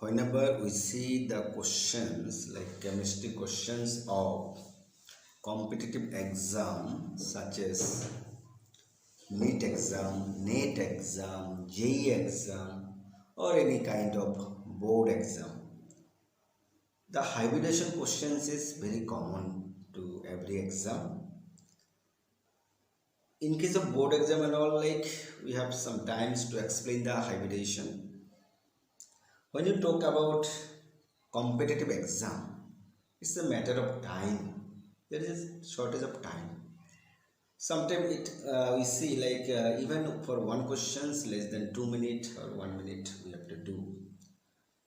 whenever we see the questions like chemistry questions of competitive exam such as NEET exam, NET exam, JEE exam or any kind of board exam, the hybridization questions is very common to every exam. In case of board exam and all, like we have some times to explain the hybridization. When you talk about competitive exam, it's a matter of time. There is a shortage of time. Sometimes we see like even for one questions less than 2 minutes or 1 minute we have to do.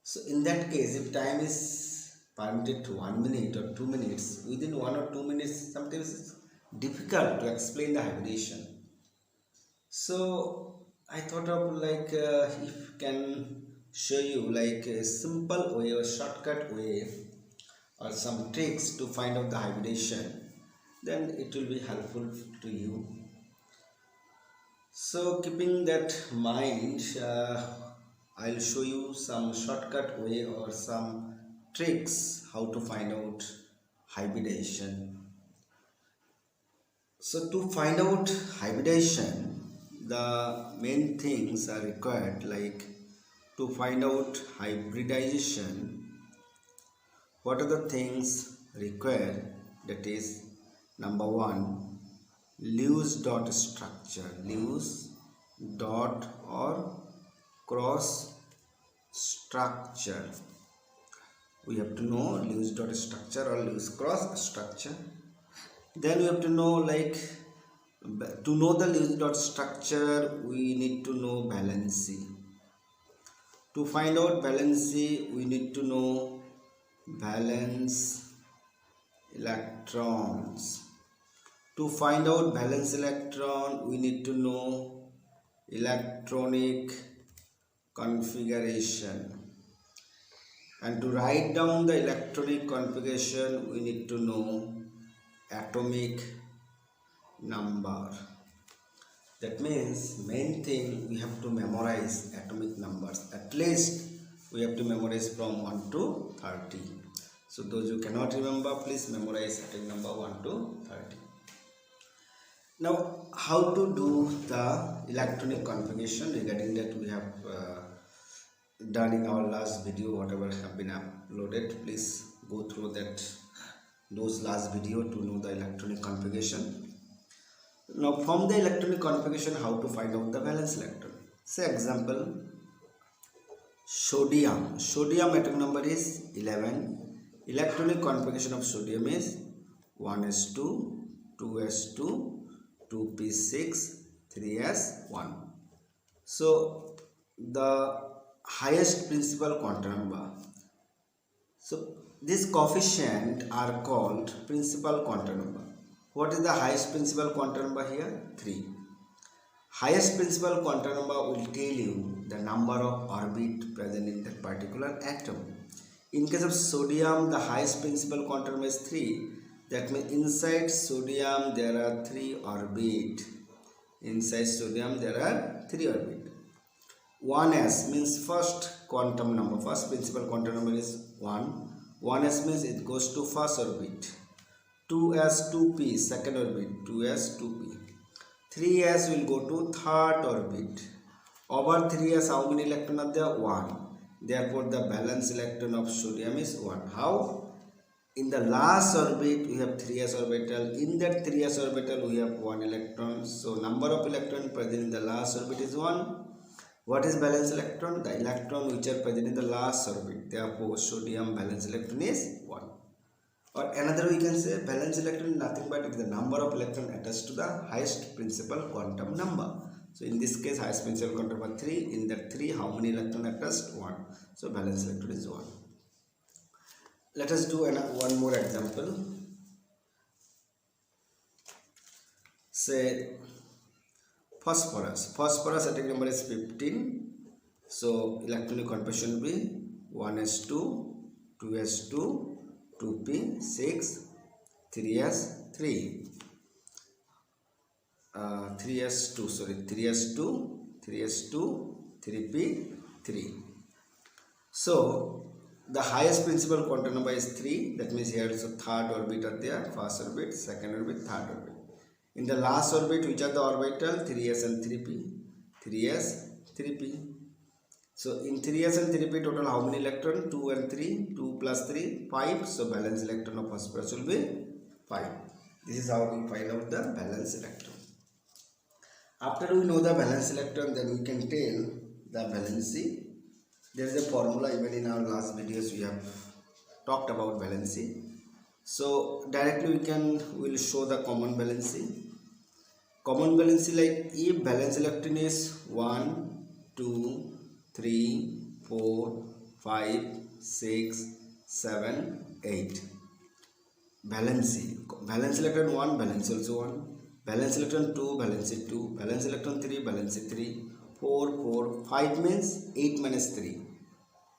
So in that case, if time is permitted to 1 minute or 2 minutes, within 1 or 2 minutes, sometimes it's difficult to explain the hybridization. So I thought of like if can show you like a simple way or shortcut way or some tricks to find out the hybridization, then it will be helpful to you. So keeping that mind, I'll show you some shortcut way or some tricks how to find out hybridization. So to find out hybridization, the main things are required, like to find out hybridization, what are the things required? That is, number one, Lewis dot structure, Lewis dot or cross structure. We have to know Lewis dot structure or Lewis cross structure. Then we have to know, like, to know the Lewis dot structure, we need to know valency. To find out valency, we need to know valence electrons. To find out valence electron, we need to know electronic configuration. And to write down the electronic configuration, we need to know atomic number. That means main thing we have to memorize atomic numbers. At least we have to memorize from 1 to 30. So those who cannot remember, please memorize atomic number 1 to 30. Now how to do the electronic configuration? Regarding that we have done in our last video, whatever have been uploaded. Please go through those last video to know the electronic configuration. Now from the electronic configuration, how to find out the valence electron? Say example, sodium. Sodium atomic number is 11. Electronic configuration of sodium is 1s2, 2s2, 2p6, 3s1. So the highest principal quantum number. So these coefficients are called principal quantum number. What is the highest principal quantum number here? 3. Highest principal quantum number will tell you the number of orbits present in that particular atom. In case of sodium, the highest principal quantum number is 3. That means inside sodium there are 3 orbits. Inside sodium there are 3 orbits. 1s means first quantum number. First principal quantum number is 1. 1s means it goes to first orbit. 2s, 2p, second orbit, 2s, 2p. 3s will go to third orbit. Over 3s, how many electrons are there? 1. Therefore, the valence electron of sodium is 1. How? In the last orbit, we have 3s orbital. In that 3s orbital, we have 1 electron. So, number of electrons present in the last orbit is 1. What is valence electron? The electron which are present in the last orbit. Therefore, sodium valence electron is 1. Or another we can say valence electron is nothing but the number of electrons attached to the highest principal quantum number. So in this case, highest principal quantum number 3. In that 3, how many electrons attached? 1. So valence electron is 1. Let us do one more example. Say phosphorus. Phosphorus atomic number is 15. So electronic configuration will be 1s2, 2s2, 2p6, 3s3, 3s2, 3p3. So the highest principal quantum number is 3. That means here is a third orbit are there, first orbit, second orbit, third orbit. In the last orbit, which are the orbital? 3s and 3p. 3s, 3p. So in 3s and 3p total how many electron? 2 and 3. 2 plus 3, 5. So valence electron of phosphorus will be 5. This is how we find out the valence electron. After we know the valence electron, then we can tell the valency. There is a formula, even in our last videos we have talked about valency. So directly we will show the common valency. Common valency, like if valence electron is 1, 2, 3, 4, 5, 6, 7, 8. Valency. Valence electron 1, valence also 1. Valence electron 2, valency 2. Valence electron 3, valency 3. 4, 4, 5 means 8 minus 3.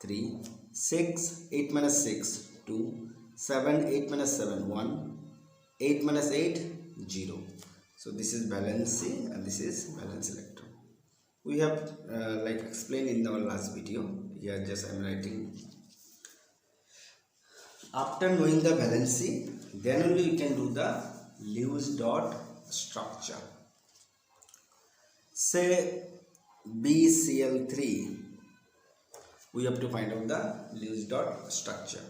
3, 6, 8 minus 6, 2, 7, 8 minus 7, 1, 8 minus 8, 0. So this is valency and this is valence electron. We have like explained in our last video. Here just I am writing. After knowing the valency, then only you can do the Lewis dot structure. Say BCl3. We have to find out the Lewis dot structure.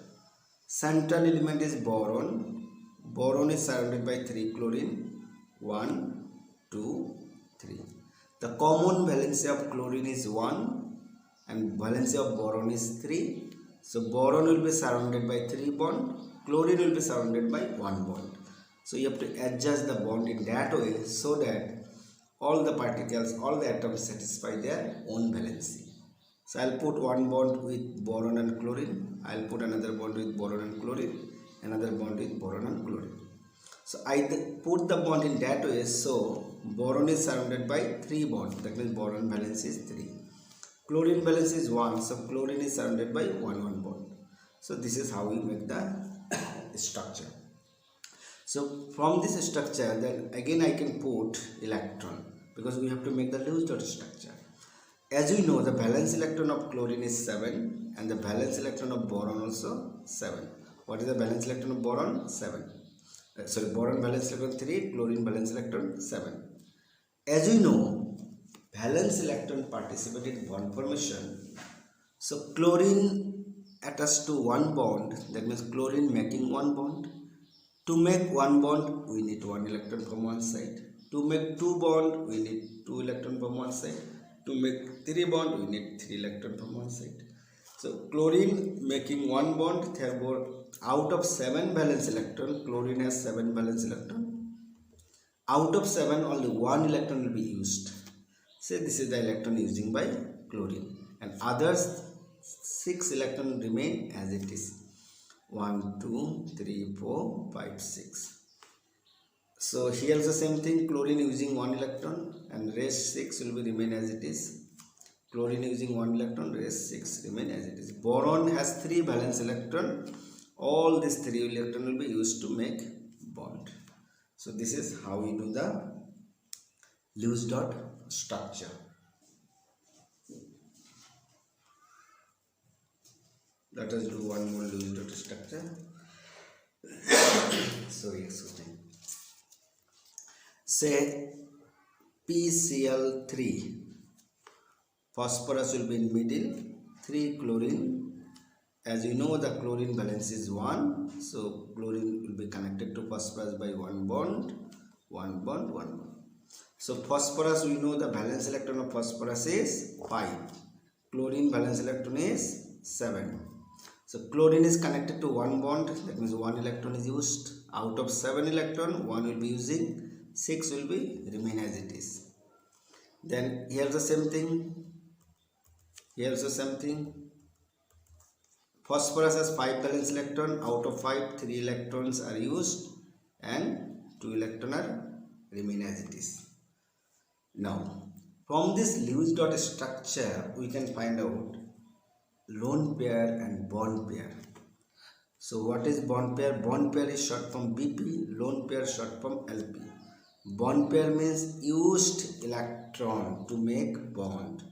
Central element is boron. Boron is surrounded by 3 chlorine. 1, 2, 3. The common valency of chlorine is 1 and valency of boron is 3. So boron will be surrounded by 3 bond. Chlorine will be surrounded by 1 bond. So you have to adjust the bond in that way so that all the particles, all the atoms satisfy their own valency. So I'll put one bond with boron and chlorine. I'll put another bond with boron and chlorine. Another bond with boron and chlorine. So I put the bond in that way. So boron is surrounded by 3 bonds. That means boron valence is 3. Chlorine valence is 1. So chlorine is surrounded by 1 bond. So this is how we make the structure. So from this structure, then again I can put electron because we have to make the Lewis dot structure. As we know, the valence electron of chlorine is 7 and the valence electron of boron also 7. What is the valence electron of boron? 7. Boron valence electron 3, chlorine valence electron 7. As we know, valence electron participate in bond formation. So chlorine attached to 1 bond, that means chlorine making 1 bond. To make 1 bond, we need 1 electron from one side. To make 2 bond, we need 2 electron from one side. To make 3 bond, we need 3 electron from one side. So chlorine making 1 bond, therefore out of 7 valence electron, chlorine has 7 valence electron. Out of 7, only 1 electron will be used. Say this is the electron using by chlorine, and others 6 electron remain as it is. 1, 2, 3, 4, 5, 6. So here is the same thing, chlorine using 1 electron and rest 6 will be remain as it is. Chlorine using 1 electron, rest 6 remain as it is. Boron has 3 valence electron. All these 3 electron will be used to make bond. So this is how we do the Lewis dot structure. Let us do one more Lewis dot structure. Sorry, excuse me. Say PCl3. Phosphorus will be in middle. 3 chlorine. As you know, the chlorine valence is 1. So chlorine will be connected to phosphorus by 1 bond, 1 bond, 1 bond. So phosphorus, we know the valence electron of phosphorus is 5. Chlorine valence electron is 7. So chlorine is connected to 1 bond, that means 1 electron is used. Out of 7 electron, 1 will be using, 6 will be remain as it is. Then here's the same thing. Here's the same thing. Phosphorus has 5 valence electron. Out of 5, 3 electrons are used and 2 electrons are remain as it is. Now, from this Lewis dot structure, we can find out lone pair and bond pair. So what is bond pair? Bond pair is short from BP, lone pair short from LP. Bond pair means used electron to make bond.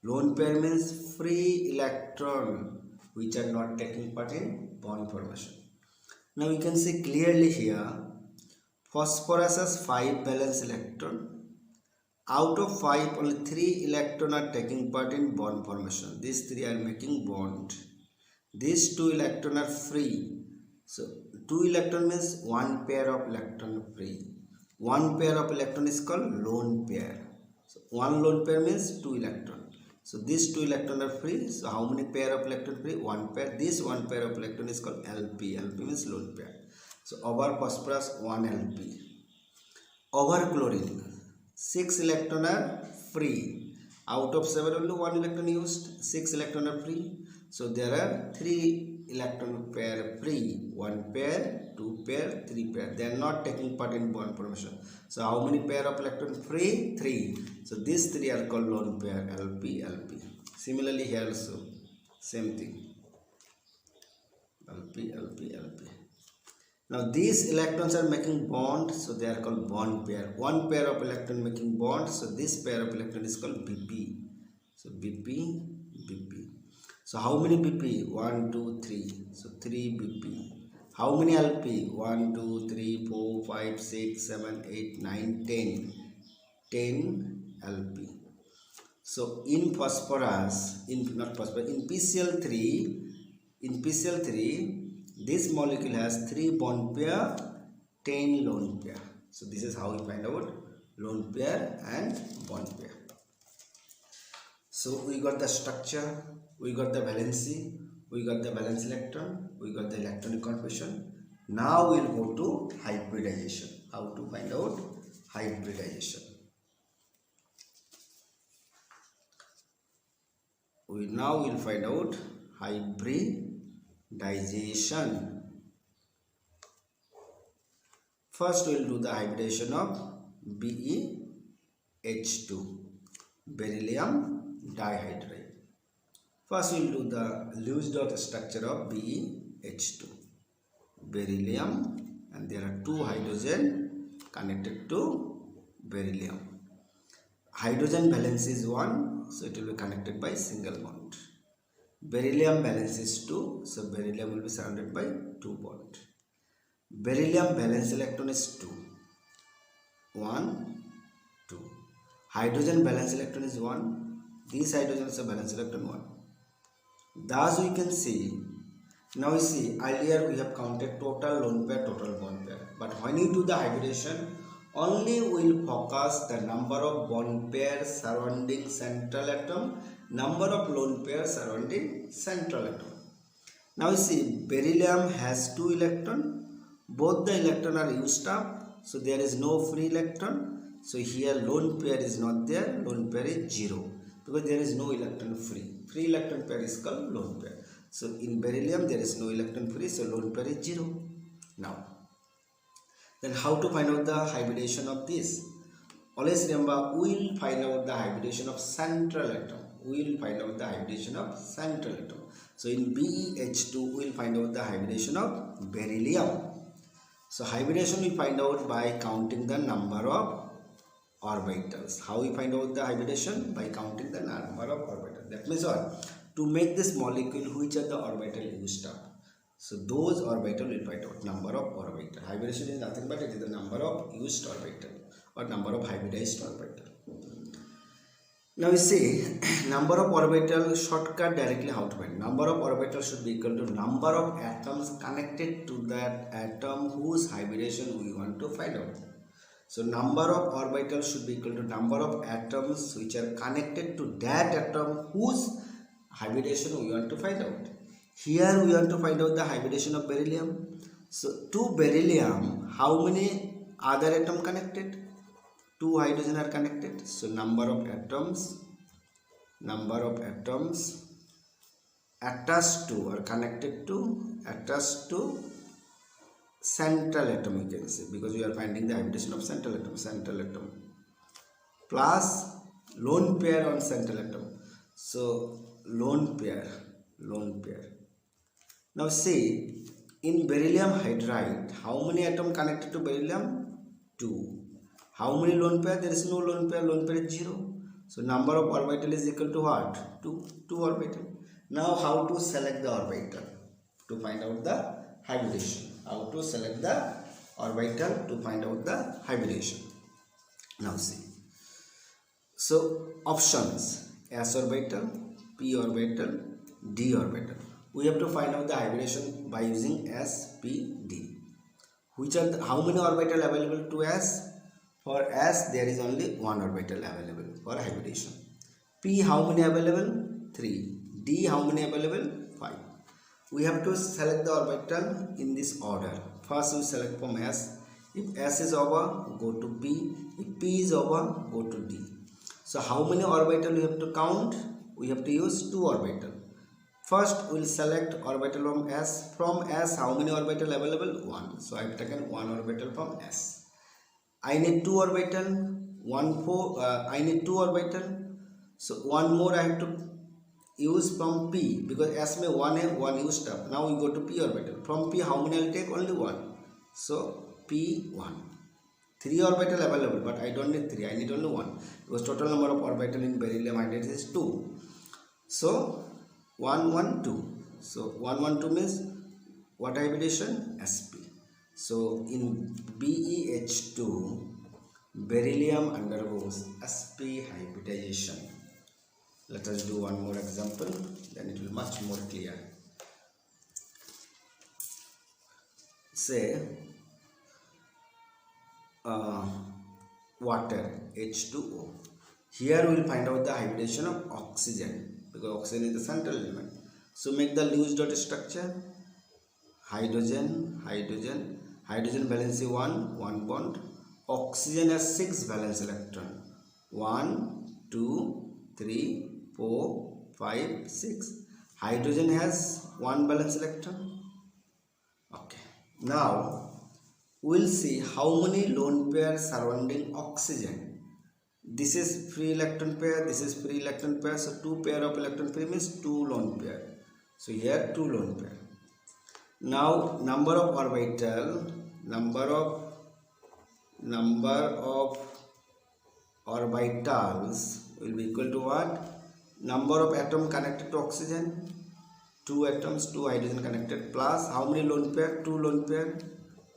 Lone pair means free electron which are not taking part in bond formation. Now you can see clearly here, phosphorus has 5 valence electron. Out of 5, only 3 electrons are taking part in bond formation. These 3 are making bond. These 2 electrons are free. So 2 electron means 1 pair of electron free. 1 pair of electron is called lone pair. So 1 lone pair means 2 electron. So these 2 electrons are free. So how many pair of electron free? 1 pair. This 1 pair of electron is called LP. LP means lone pair. So over phosphorus 1 LP. Over chlorine 6 electrons are free. Out of 7 only 1 electron used. 6 electrons are free. So there are 3 electron pair free. 1 pair, 2 pair, 3 pair. They are not taking part in bond formation. So how many pair of electron free? 3. So these 3 are called lone pair, LP, LP. Similarly here also same thing. LP, LP, LP. Now these electrons are making bond, so they are called bond pair. 1 pair of electron making bond, so this pair of electron is called BP. So BP, BP. So how many BP? 1, 2, 3. So 3 BP. How many LP? 1, 2, 3, 4, 5, 6, 7, 8, 9, 10. 10 LP. So in phosphorus, in PCl3, this molecule has 3 bond pair, 10 lone pair. So this is how we find out lone pair and bond pair. So we got the structure, we got the valency, we got the valence electron, we got the electronic configuration. Now we'll go to hybridization. How to find out hybridization? Now we'll find out hybridization. First we'll do the hybridization of BeH2, beryllium dihydride. First we'll do the Lewis dot structure of BeH2, beryllium, and there are 2 hydrogen connected to beryllium. Hydrogen valence is 1, so it will be connected by single bond. Beryllium valence is 2, so beryllium will be surrounded by 2 bond. Beryllium valence electron is 2. 1, 2. Hydrogen valence electron is 1. These hydrogens are valence electron 1. Thus we can see, now you see, earlier we have counted total lone pair, total bond pair. But when you do the hybridization, only will focus the number of bond pairs surrounding central atom, number of lone pairs surrounding central atom. Now you see, beryllium has 2 electrons. Both the electrons are used up, so there is no free electron. So here lone pair is not there, lone pair is 0, because there is no electron free. Free electron pair is called lone pair. So in beryllium there is no electron free, so lone pair is 0. Now, then how to find out the hybridization of this? Always remember, we will find out the hybridization of central atom. We will find out the hybridization of central atom. So in BeH2, we will find out the hybridization of beryllium. So hybridization we find out by counting the number of orbitals. How we find out the hybridization? By counting the number of orbitals. That means what? To make this molecule, which are the orbitals used up? So those orbital will find out number of orbital. Hybridization is nothing but it is the number of used orbital or number of hybridized orbital. Now we see number of orbital, shortcut directly how to find. Number of orbital should be equal to number of atoms connected to that atom whose hybridization we want to find out. So number of orbitals should be equal to number of atoms which are connected to that atom whose hybridization we want to find out. Here we want to find out the hybridization of beryllium. So to beryllium, how many other atoms connected? 2 hydrogen are connected. So number of atoms attached to or connected to central atom, you can say, because we are finding the hybridization of central atom plus lone pair on central atom. So lone pair. Now see, in beryllium hydride, how many atoms connected to beryllium? 2. How many lone pair? There is no lone pair is 0. So number of orbital is equal to what? 2 orbital. Now how to select the orbital to find out the hybridization? How to select the orbital to find out the hybridization? Now see. So options: s orbital, p orbital, d orbital. We have to find out the hybridization by using s, p, d. Which are how many orbital available to s? For s there is only one orbital available for hybridization. P how many available? 3. D how many available? 5. We have to select the orbital in this order. First we select from s. If s is over, go to p. If p is over, go to d. So how many orbital we have to count? We have to use 2 orbital. First we will select orbital from s. From s how many orbital available? 1. So I have taken 1 orbital from s. I need 2 orbital. I need 2 orbital. So one more I have to use from p, because s में 1 है, 1 used up. Now we go to p orbital. From p how many I will take? Only 1. So p1. 3 orbital available, but I don't need 3. I need only 1 because total number of orbital in beryllium hydride is 2. So 1 1 2. So 1 1 2 means what hybridization? sp. So in BeH2, beryllium undergoes sp hybridization. Let us do one more example, then it will be much more clear. Say water H2O. Here we will find out the hybridization of oxygen, because oxygen is the central element. So make the Lewis dot structure. Hydrogen, hydrogen, hydrogen valency 1, 1 bond. Oxygen has 6 valence electron. 1, 2, 3, 4, 5, 6. Hydrogen has 1 valence electron. Okay. Now we will see how many lone pairs surrounding oxygen. This is free electron pair, this is free electron pair. So 2 pair of electron free means 2 lone pair. So here 2 lone pair. Now number of orbital, number of orbitals will be equal to what? Number of atom connected to oxygen, 2 atoms, 2 hydrogen connected, plus how many lone pair? 2 lone pair.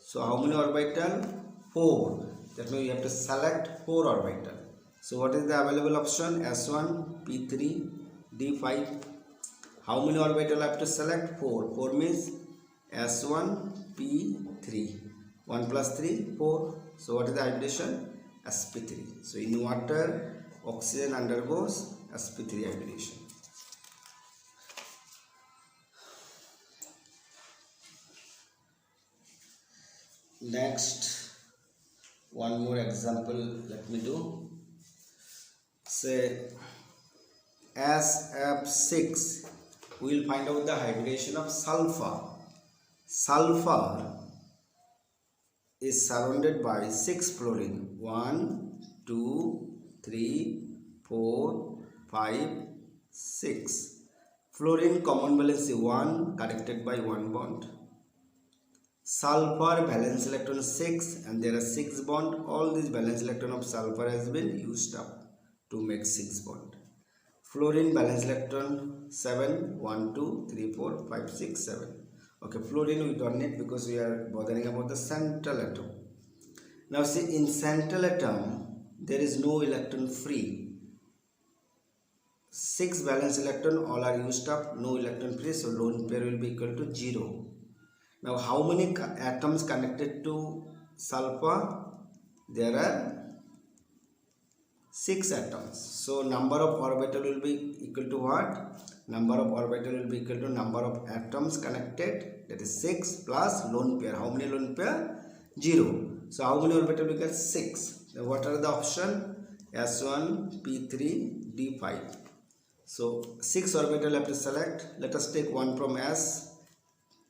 So how many orbital? 4. That means you have to select 4 orbital. So what is the available option? S1, P3, D5. How many orbital I have to select? 4. 4 means S1, P3. 1 plus 3, 4. So what is the hybridization? sp3. So in water, oxygen undergoes sp3 hybridization. Next, one more example let me do. Say SF6, we will find out the hybridization of sulphur. Sulphur is surrounded by 6 fluorine. 1, 2, 3, 4, 5, 6. Fluorine common valency 1, connected by 1 bond. Sulphur valence electron 6, and there are 6 bond. All these valence electron of sulphur has been used up to make 6 bond. Fluorine valence electron 7, 1, 2, 3, 4, 5, 6, 7. Okay, fluorine we don't need because we are bothering about the central atom. Now see, in central atom there is no electron free. 6 valence electron all are used up, no electron free, so lone pair will be equal to 0. Now how many atoms connected to sulphur? There are 6 atoms. So number of orbital will be equal to what? Number of orbital will be equal to number of atoms connected, that is 6 plus lone pair. How many lone pair? 0. So how many orbital we get? 6. Now what are the option? S1, P3, D5. So 6 orbital I have to select. Let us take 1 from S,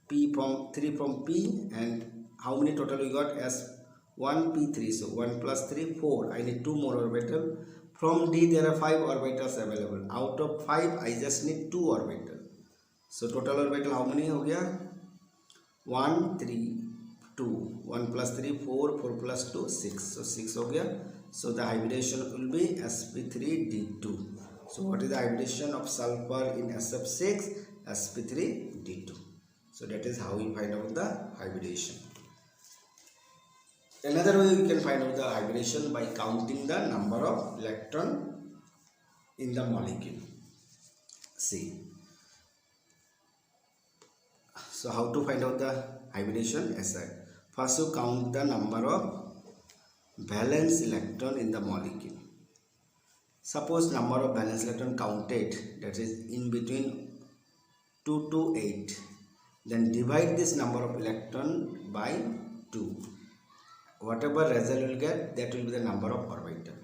P from 3 from P, and how many total we got? S1, P3. So 1 plus 3, 4. I need 2 more orbital. From D there are 5 orbitals available. Out of 5 I just need 2 orbital. So total orbital how many हो गया? 1, 3, 2. 1 plus 3, 4. 4 plus 2, 6. So 6 हो गया. So the hybridization will be sp3d2. So what is the hybridization of sulfur in SF6? sp3d2. So that is how we find out the hybridization. Another way we can find out the hybridization by counting the number of electron in the molecule. See. So how to find out the hybridization? First you count the number of valence electron in the molecule. Suppose number of valence electron counted, that is in between 2 to 8. Then divide this number of electron by 2. Whatever result you will get, that will be the number of orbital.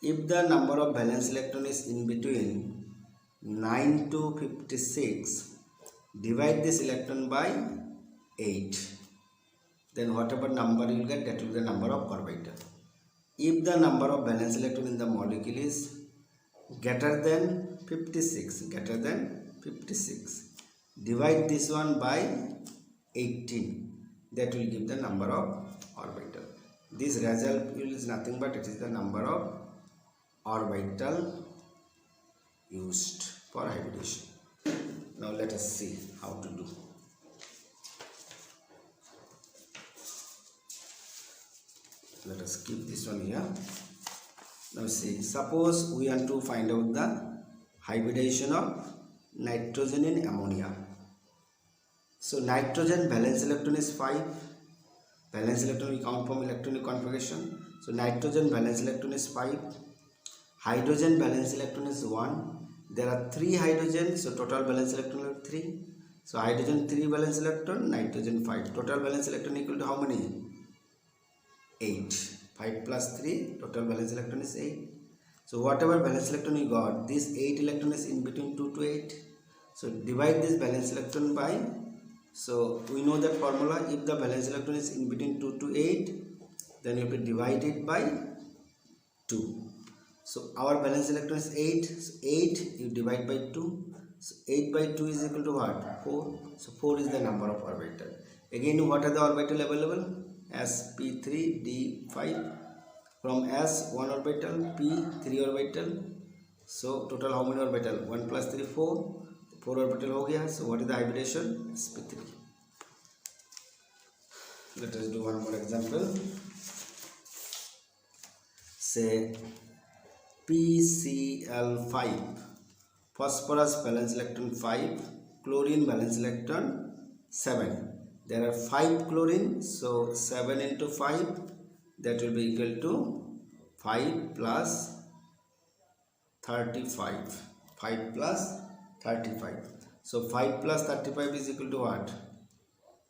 If the number of valence electron is in between 9 to 56, divide this electron by 8. Then whatever number you will get, that will be the number of orbital. If the number of valence electron in the molecule is greater than 56, divide this one by 18. That will give the number of orbital. This result is nothing but it is the number of orbital used for hybridization. Now let us see how to do. Let us keep this one here. Now see, suppose we want to find out the hybridization of nitrogen in ammonia. So nitrogen valence electron is 5. Valence electron we count from electronic configuration. So nitrogen valence electron is 5. Hydrogen valence electron is 1. There are 3 hydrogens, so total valence electron is 3. So hydrogen 3 valence electron, nitrogen 5. Total valence electron equal to how many? 8. 5 plus 3, total valence electron is 8. So whatever valence electron you got, this 8 electron is in between 2 to 8. So divide this valence electron by, so we know that formula, if the valence electron is in between 2 to 8, then you have to divide it by 2. So our valence electron is 8. So 8 you divide by 2. So 8 by 2 is equal to what? 4. So 4 is the number of orbital. Again, what are the orbital available? sp3d5. From s 1 orbital, p 3 orbital. So total how many orbital? 1 plus 3 4. 4 orbital ho gaya. So what is the hybridization? sp3. Let us do one more example. Say PCl5, phosphorus valence electron 5, chlorine valence electron 7. There are 5 chlorine, so 7 into 5, that will be equal to 5 plus 35. 5 plus 35. So 5 plus 35 is equal to what?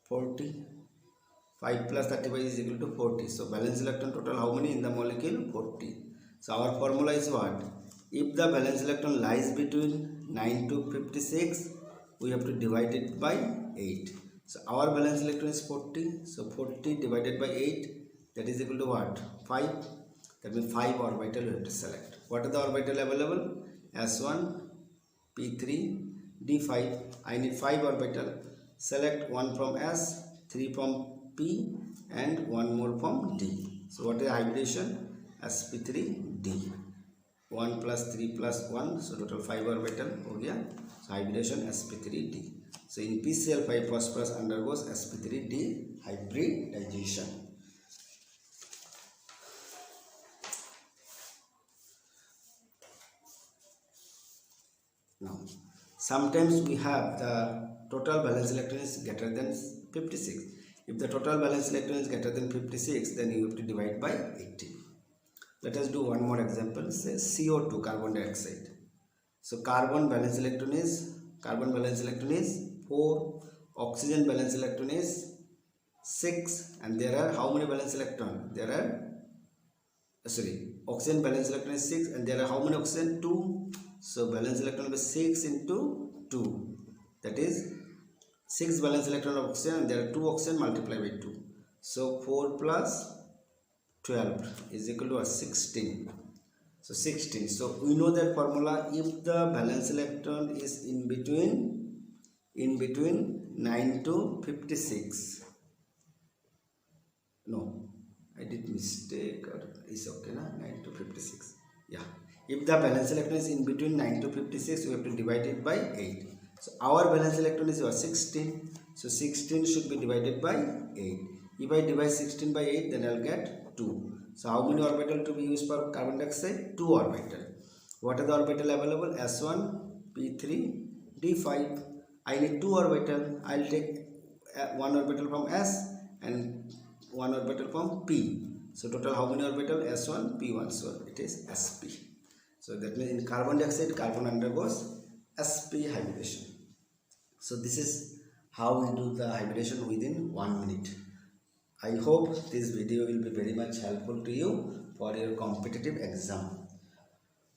40. 5 plus 35 is equal to 40. So valence electron total how many in the molecule? 40. So our formula is what? If the valence electron lies between 9 to 56, we have to divide it by 8. So our valence electron is 40. So 40 divided by 8, that is equal to what? 5. That means 5 orbital we have to select. What are the orbital available? S1, P3, D5. I need 5 orbital. Select 1 from S, 3 from P, and 1 more from D. So what is hybridization? sp3d. 1 plus 3 plus 1, so total 5 orbital ho gaya. So hybridization sp3d. So in PCl5, phosphorus undergoes sp3d hybridization. Now sometimes we have the total valence electron is greater than 56. If the total valence electron is greater than 56, then you have to divide by 80. Let us do one more example. Say CO2, carbon dioxide. So carbon valence electron is 4, oxygen valence electron is 6, and there are how many valence electron? Oxygen valence electron is 6, and there are how many oxygen? 2. So valence electron will be 6 into 2. That is 6 valence electron of oxygen, and there are 2 oxygen multiplied by 2. So 4 plus 12 is equal to 16. So 16. So we know that formula. If the valence electron is in between 9 to 56. No. I did mistake, or is okay na? 9 to 56. Yeah. If the valence electron is in between 9 to 56, we have to divide it by 8. So our valence electron is 16. So 16 should be divided by 8. If I divide 16 by 8, then I'll get 2. So how many orbital to be used for carbon dioxide? 2 orbital. What are the orbital available? S1, P3, D5. I need 2 orbital. I'll take 1 orbital from S and 1 orbital from P. So total how many orbital? S1, P1. So it is sp. So that means in carbon dioxide, carbon undergoes sp hybridization. So this is how we do the hybridization within 1 minute. I hope this video will be very much helpful to you for your competitive exam.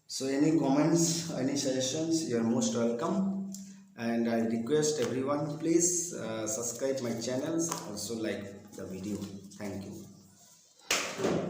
So any comments, any suggestions, you are most welcome. And I request everyone, please subscribe my channels, also like the video. Thank you.